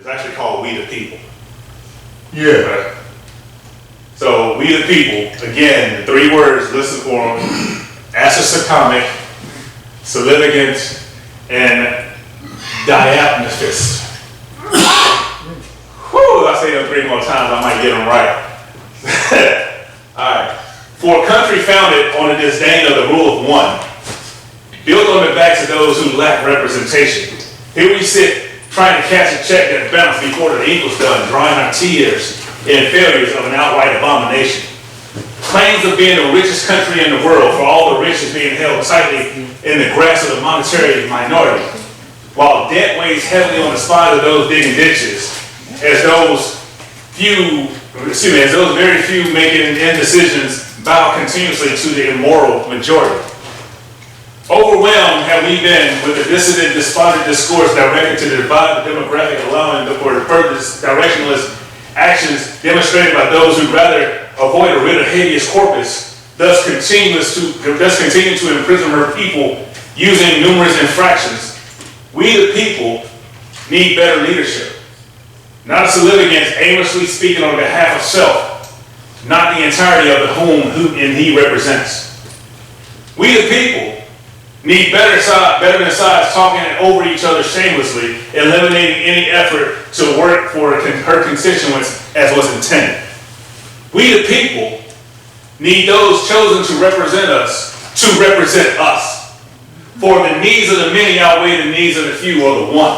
It's actually called We the People. Yeah. Right? So We the People, again, the 3 words, listen for them: ACERSECOMIC, SALIVAGANT, and DEIPNOSOPHIST. Whew, if I say them 3 more times, I might get them right. Alright. For a country founded on the disdain of the rule of one, built on the backs of those who lack representation. Here we sit, trying to cash a check that bounced before the ink was done, drying our tears in failures of an outright abomination. Claims of being the richest country in the world, for all the rich is being held tightly in the grasp of the monetary minority, while debt weighs heavily on the spine of those digging ditches, as those very few making indecisions bow continuously to the immoral majority. Overwhelmed have we been with the dissident, despotic discourse directed to divide the demographic, allowing for further directionless actions demonstrated by those who rather avoid a writ of habeas corpus, thus continue to imprison her people using numerous infractions. We the people need better leadership. Not a Salivagant aimlessly speaking on behalf of self, not the entirety of the whom he represents. We the people need better than sides talking over each other shamelessly, eliminating any effort to work for her constituents as was intended. We the people need those chosen to represent us, for the needs of the many outweigh the needs of the few or the one.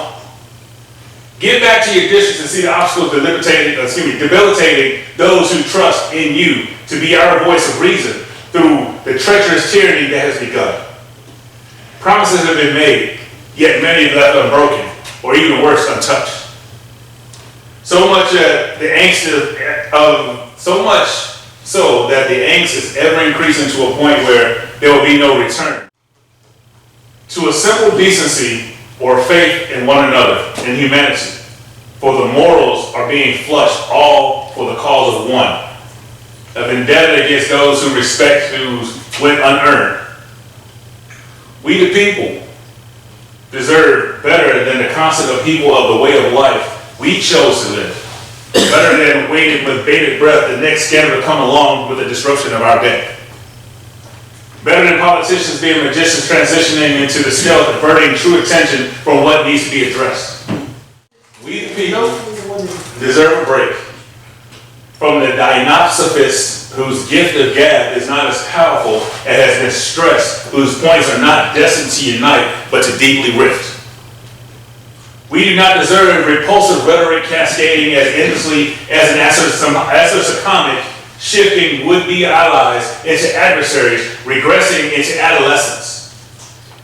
Get back to your districts and see the obstacles debilitating those who trust in you to be our voice of reason through the treacherous tyranny that has begun. Promises have been made, yet many have left unbroken, or even worse, untouched. So much that the angst is ever increasing to a point where there will be no return to a simple decency or faith in one another, in humanity, for the morals are being flushed, all for the cause of one, a vendetta against those who respect whose went unearned. We the people deserve better than the constant upheaval of the way of life we chose to live, better than waiting with bated breath the next scandal to come along with the disruption of our day. Better than politicians being magicians transitioning into the scale, diverting true attention from what needs to be addressed. We the people deserve a break from the DEIPNOSOPHIST whose gift of gab is not as powerful and has been stressed, whose points are not destined to unite but to deeply rift. We do not deserve repulsive rhetoric cascading as endlessly as an ACERSECOMIC, shifting would-be allies into adversaries, regressing into adolescence,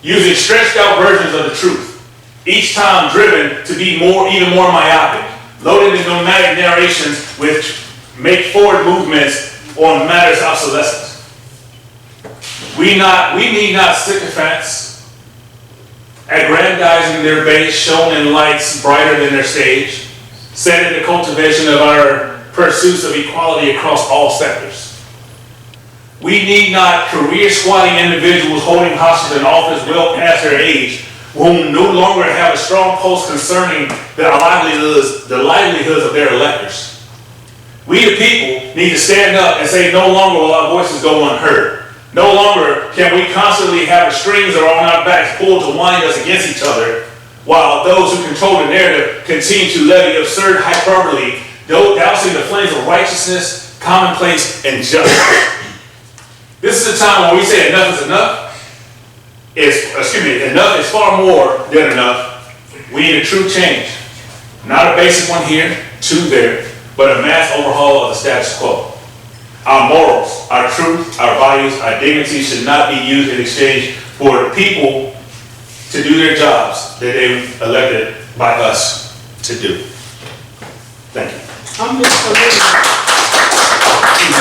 using stretched-out versions of the truth, each time driven to be even more myopic, loaded in nomadic narrations which make forward movements on matters obsolescence. We need not sycophants aggrandizing their base, shown in lights brighter than their stage, set in the cultivation of our pursuits of equality across all sectors. We need not career-squatting individuals holding hostage in office well past their age, whom no longer have a strong pulse concerning the livelihoods of their electors. We the people need to stand up and say no longer will our voices go unheard. No longer can we constantly have the strings that are on our backs pulled to wind us against each other, while those who control the narrative continue to levy absurd hyperbole, dousing the flames of righteousness, commonplace, and justice. This is the time when we say enough is enough. Enough is far more than enough. We need a true change. Not a basic one here, two there, but a mass overhaul of the status quo. Our morals, our truth, our values, our dignity should not be used in exchange for people to do their jobs that they elected by us to do. Thank you.